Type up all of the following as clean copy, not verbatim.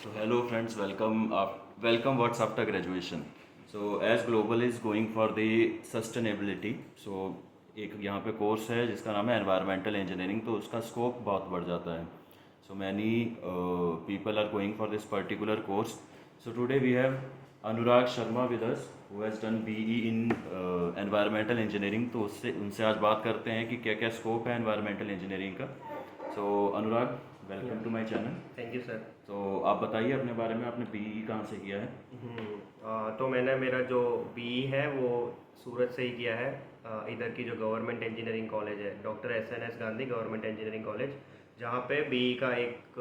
So hello friends, welcome what's after graduation. So as global is going for the sustainability, so एक यहाँ पे course है जिसका नाम है एनवायरमेंटल इंजीनियरिंग, तो उसका स्कोप बहुत बढ़ जाता है. So many people are going for this particular course. So today we have Anurag Sharma with us who has done BE in environmental engineering. तो उससे उनसे आज बात करते हैं कि क्या क्या स्कोप है एनवायरमेंटल इंजीनियरिंग का. So Anurag, welcome to my channel. Thank you sir. तो आप बताइए अपने बारे में, आपने बीई कहाँ से किया है. तो मैंने मेरा जो बीई है वो सूरत से ही किया है। इधर की जो गवर्नमेंट इंजीनियरिंग कॉलेज है, doctor S Gandhi government engineering college, जहाँ पे बीई का एक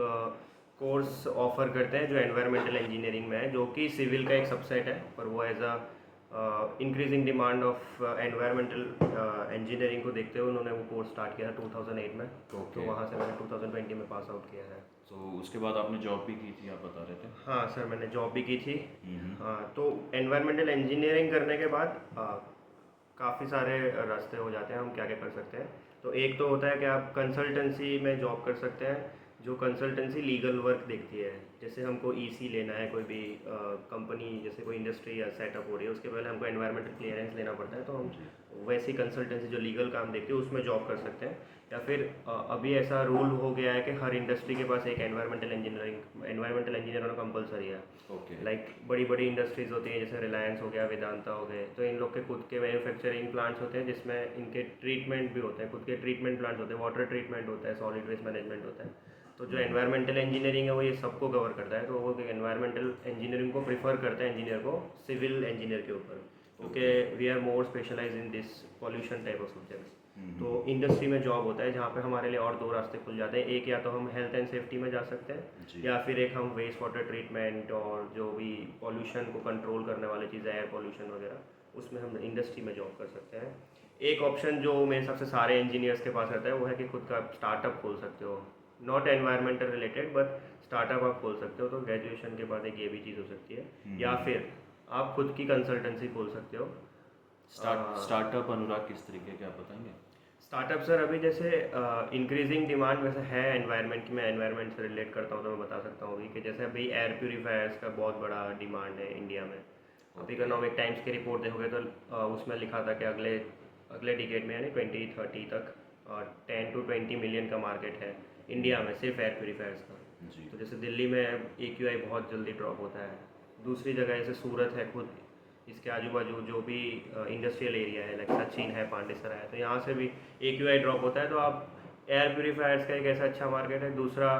कोर्स ऑफर करते हैं जो एनवायरमेंटल इंजीनियरिंग में है, जो कि सिविल का एक सबसेट है, पर वो as a increasing demand of environmental engineering को देखते हुए उन्होंने वो कोर्स स्टार्ट किया था 2008 में। तो वहाँ से मैंने 2020 में पास आउट किया है। तो उसके बाद आपने जॉब भी की थी, आप बता रहे थे. हाँ सर, मैंने जॉब भी की थी। हाँ, तो एनवायरमेंटल इंजीनियरिंग करने के बाद काफ़ी सारे रास्ते हो जाते हैं, हम क्या क्या कर सकते हैं। तो एक तो होता है कि आप कंसल्टेंसी में जॉब कर सकते हैं, जो कंसल्टेंसी लीगल वर्क देखती है। जैसे हमको ईसी लेना है, कोई भी कंपनी, जैसे कोई इंडस्ट्री या सेटअप हो रही है, उसके पहले हमको एनवायरमेंटल क्लियरेंस लेना पड़ता है, तो हम वैसी कंसल्टेंसी जो लीगल काम देखती है उसमें जॉब कर सकते हैं। या फिर अभी ऐसा रूल हो गया है कि हर इंडस्ट्री के पास एक एनवायरमेंटल इंजीनियर होना कंपलसरी है। ओके. लाइक बड़ी बड़ी इंडस्ट्रीज होती हैं, जैसे रिलायंस हो गया, वेदांता हो गए, तो इन लोग के खुद के मैन्युफैक्चरिंग प्लांट्स होते हैं, जिसमें इनके ट्रीटमेंट भी होते हैं, खुद के ट्रीटमेंट प्लांट्स होते हैं, वाटर ट्रीटमेंट होता है, सॉलिड वेस्ट मैनेजमेंट होता है। तो जो एनवायरमेंटल इंजीनियरिंग है वो ये सबको कवर करता है, तो वो एनवायरमेंटल इंजीनियरिंग को प्रीफर करते हैं इंजीनियर को सिविल इंजीनियर के ऊपर, क्योंकि we are more specialise in this pollution type of subjects. तो इंडस्ट्री में जॉब होता है, जहाँ पे हमारे लिए और दो रास्ते खुल जाते हैं। एक, या तो हम हेल्थ एंड सेफ्टी में जा सकते हैं, जी. या फिर एक हम वेस्ट वाटर ट्रीटमेंट और जो भी पॉल्यूशन को कंट्रोल करने वाली चीज़ें, एयर पॉल्यूशन वगैरह, उसमें हम इंडस्ट्री में जॉब कर सकते हैं। एक ऑप्शन जो मेरे हिसाब से सारे इंजीनियर्स के पास रहता है, वो है कि खुद का स्टार्टअप खोल सकते हो, not environmental related, but startup आप खोल सकते हो। तो ग्रेजुएशन के बाद एक ये भी चीज़ हो सकती है, या फिर आप खुद की कंसल्टेंसी खोल सकते हो। स्टार्टअप अनुराग किस तरीके के, आप बताएंगे. स्टार्टअप सर, अभी जैसे इंक्रीजिंग डिमांड वैसे है एनवायरनमेंट की, मैं एनवायरनमेंट से रिलेट करता हूँ तो मैं बता सकता हूँ अभी कि जैसे अभी एयर प्योरीफायर्स का बहुत बड़ा डिमांड है इंडिया में। अब इकोनॉमिक टाइम्स की रिपोर्ट देखोगे तो उसमें लिखा था कि अगले अगले डिकेड में, यानी 2030 तक 10 to 20 मिलियन का मार्केट है इंडिया में सिर्फ एयर प्योरीफायर्स का। जी. तो जैसे दिल्ली में AQI बहुत जल्दी ड्रॉप होता है, दूसरी जगह जैसे सूरत है खुद, इसके आजू बाजू जो भी इंडस्ट्रियल एरिया है, लाइक सचिन है, पांडेसरा है, तो यहाँ से भी AQI ड्रॉप होता है। तो आप एयर प्योरीफायर्स का एक ऐसा अच्छा मार्केट है, दूसरा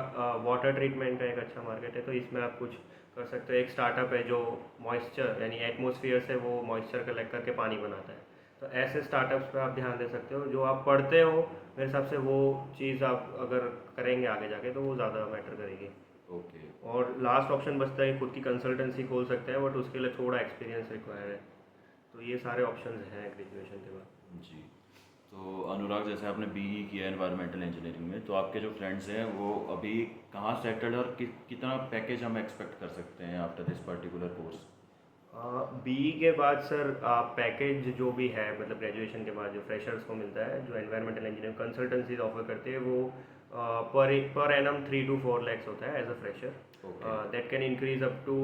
वाटर ट्रीटमेंट का एक अच्छा मार्केट है, तो इसमें आप कुछ कर सकते हो। एक स्टार्टअप है जो मॉइस्चर यानी एटमॉस्फेयर से वो मॉइस्चर कलेक्ट करके पानी बनाता है। तो ऐसे स्टार्टअप्स पे आप ध्यान दे सकते हो। जो आप पढ़ते हो, मेरे हिसाब से वो चीज़ आप अगर करेंगे आगे जाके तो वो ज़्यादा मैटर करेगी। ओके. और लास्ट ऑप्शन बचता है, खुद की कंसल्टेंसी खोल सकते हैं, बट उसके लिए थोड़ा एक्सपीरियंस रिक्वायर है। तो ये सारे ऑप्शंस हैं ग्रेजुएशन के बाद। जी. तो अनुराग, जैसे आपने बीई किया एनवायरमेंटल इंजीनियरिंग में, तो आपके जो फ्रेंड्स हैं वो अभी कहाँ सेटल्ड, और कितना पैकेज हम एक्सपेक्ट कर सकते हैं after this particular course. BE के बाद सर पैकेज जो भी है, मतलब ग्रेजुएशन के बाद जो फ्रेशर्स को मिलता है, जो एनवायरमेंटल इंजीनियरिंग कंसल्टेंसीज ऑफर करते हैं, वो पर एनम 3 to 4 lakhs होता है as a fresher. That can increase up to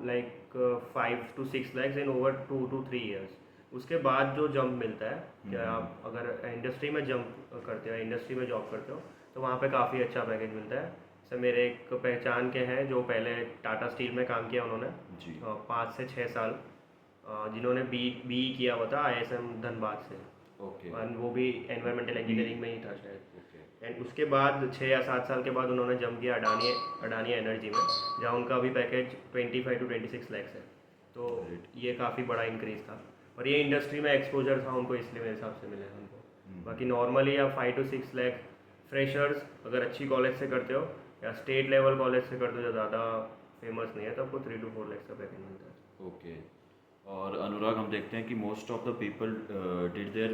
like 5 to 6 lakhs in over 2 to 3 years। उसके बाद जो जंप मिलता है, क्या आप अगर इंडस्ट्री में जंप करते हो, इंडस्ट्री में जॉब करते हो, तो वहाँ पे काफ़ी अच्छा पैकेज मिलता है। सर मेरे एक पहचान के हैं जो पहले टाटा स्टील में काम किया उन्होंने जी. 5 से 6 साल, जिन्होंने बी किया हुआ था ISM धनबाद से। ओके. और वो भी एनवायरमेंटल इंजीनियरिंग में ही था शायद। ओके. एंड उसके बाद 6 या 7 साल के बाद उन्होंने जंप किया अडानी अडानी एनर्जी में, जहाँ उनका अभी पैकेज 25 to 26 lakhs है। तो ये काफ़ी बड़ा इंक्रीज़ था, और ये इंडस्ट्री में एक्सपोजर था उनको, इसलिए मेरे हिसाब से मिला है उनको। बाकी नॉर्मली आप 5 to 6 लाख फ्रेशर्स अगर अच्छी कॉलेज से करते हो या स्टेट लेवल कॉलेज से करते हो जो ज़्यादा फेमस नहीं है, तो आपको 3 to 4 lakhs का पैकेज मिलता है। ओके. और अनुराग, हम देखते हैं कि most of the people did their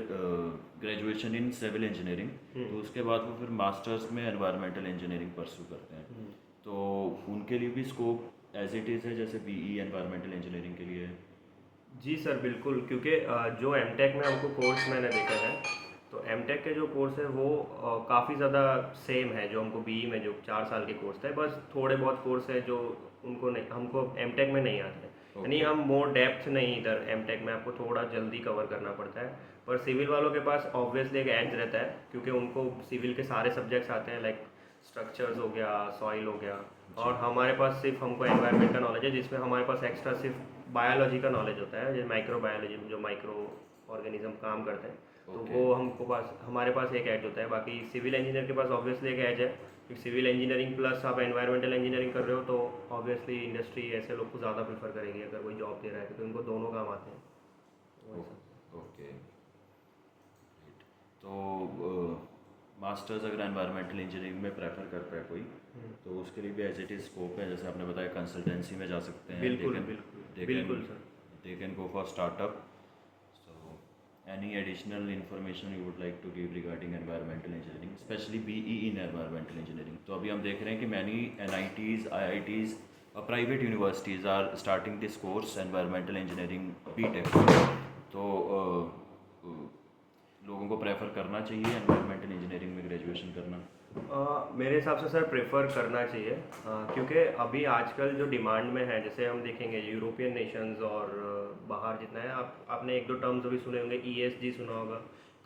graduation in civil engineering, तो उसके बाद वो फिर मास्टर्स में एनवायरमेंटल इंजीनियरिंग परस्यू करते हैं. तो उनके लिए भी स्कोप एज इट इज़ है जैसे बीई एनवायरमेंटल इंजीनियरिंग के लिए है. जी सर, बिल्कुल, क्योंकि जो एमटेक में हमको कोर्स मैंने देखा है, तो एमटेक के जो कोर्स है वो काफ़ी ज़्यादा सेम है जो हमको बीई में जो 4 साल के कोर्स थे, बस थोड़े बहुत कोर्स है जो उनको नहीं, हमको एमटेक में नहीं आते। यानी Okay. हम मोर डेप्थ नहीं, इधर एमटेक में आपको थोड़ा जल्दी कवर करना पड़ता है। पर सिविल वालों के पास ऑब्वियसली एक एज रहता है, क्योंकि उनको सिविल के सारे सब्जेक्ट्स आते हैं, लाइक स्ट्रक्चर्स हो गया, सॉइल हो गया, और हमारे पास सिर्फ हमको एनवायरनमेंट का नॉलेज है, जिसमें हमारे पास एक्स्ट्रा सिर्फ बायोलॉजी का नॉलेज होता है, जैसे माइक्रो बायोलॉजी जो माइक्रो ऑर्गेनिज्म काम करते हैं। तो Okay. वो हमको पास हमारे पास एक एज होता है। बाकी सिविल इंजीनियर के पास ऑब्वियसली एक एज है, क्योंकि सिविल इंजीनियरिंग प्लस आप एनवायरमेंटल इंजीनियरिंग कर रहे हो, तो ऑब्वियसली इंडस्ट्री ऐसे लोग को ज़्यादा प्रेफर करेगी अगर कोई जॉब दे रहा है, क्योंकि उनको दोनों काम आते हैं। वही सब। ओके। तो मास्टर्स अगर एनवायरमेंटल इंजीनियरिंग में प्रेफर करता है कोई, तो उसके लिए भी एज इट इज स्कोप है, जैसे आपने बताया कंसल्टेंसी में जा सकते हैं। बिल्कुल बिल्कुल बिल्कुल sir. They can go for startup. So any additional information you would like to give regarding environmental engineering, specially BE in environmental engineering? तो अभी हम देख रहे हैं कि मैनी NITs, IITs और private universities are starting this course environmental engineering BTech। तो लोगों को प्रेफर करना चाहिए एनवायरमेंटल इंजीनियरिंग में ग्रेजुएशन करना? मेरे हिसाब से सर प्रेफर करना चाहिए, क्योंकि अभी आजकल जो डिमांड में है, जैसे हम देखेंगे यूरोपियन नेशंस और बाहर जितना है, आपने एक दो टर्म्स अभी सुने होंगे, ESG सुना होगा,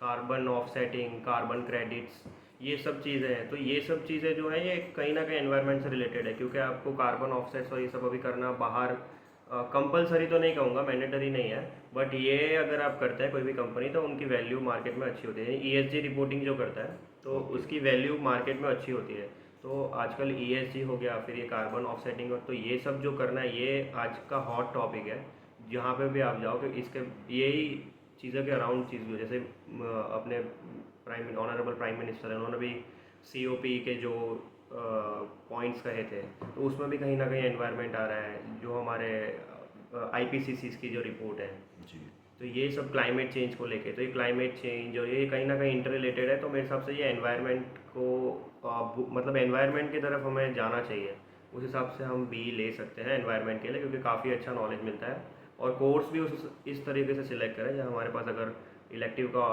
कार्बन ऑफसेटिंग, कार्बन क्रेडिट्स, ये सब चीज़ें हैं। तो ये सब चीज़ें जो है ये कहीं ना कहीं एनवायरनमेंट से रिलेटेड है, क्योंकि आपको कार्बन ऑफसेट्स और ये सब अभी करना बाहर कंपलसरी तो नहीं कहूँगा, मैंडेटरी नहीं है, बट ये अगर आप करते हैं कोई भी कंपनी, तो उनकी वैल्यू मार्केट में अच्छी होती है। ESG रिपोर्टिंग जो करता है, तो उसकी वैल्यू मार्केट में अच्छी होती है। तो आजकल ESG हो गया, फिर ये कार्बन ऑफसेटिंग, तो ये सब जो करना है ये आज का हॉट टॉपिक है। जहाँ पे भी आप जाओ कि इसके यही चीज़ों के अराउंड चीज़ भी, जैसे अपने ऑनरेबल प्राइम मिनिस्टर है, उन्होंने भी COP के जो पॉइंट्स कहे थे, तो उसमें भी कहीं ना कहीं एनवायरनमेंट आ रहा है। जो हमारे IPCC की जो रिपोर्ट है, जी। तो ये सब क्लाइमेट चेंज को लेके, तो ये क्लाइमेट चेंज और ये कहीं ना कहीं इंटर रिलेटेड है। तो मेरे हिसाब से ये एनवायरनमेंट को मतलब एनवायरनमेंट की तरफ हमें जाना चाहिए। उस हिसाब से हम BE ले सकते हैं एनवायरनमेंट के लिए, क्योंकि काफ़ी अच्छा नॉलेज मिलता है, और कोर्स भी इस तरीके से सिलेक्ट करें जहाँ हमारे पास अगर इलेक्टिव का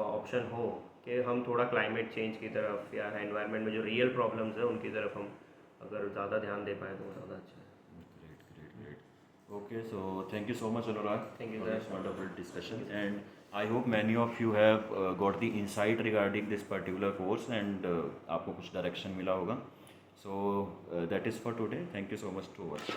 ऑप्शन हो कि हम थोड़ा क्लाइमेट चेंज की तरफ या एनवायरनमेंट में जो रियल प्रॉब्लम्स है उनकी तरफ हम अगर ज़्यादा ध्यान दे पाए तो ज़्यादा अच्छा है। Great. Okay, so thank you so much, Anurag, Thank you, for sir. this wonderful discussion, and I hope many of you have got the insight regarding this particular course, and आपको कुछ direction मिला होगा. So that is for today. Thank you so much to watch.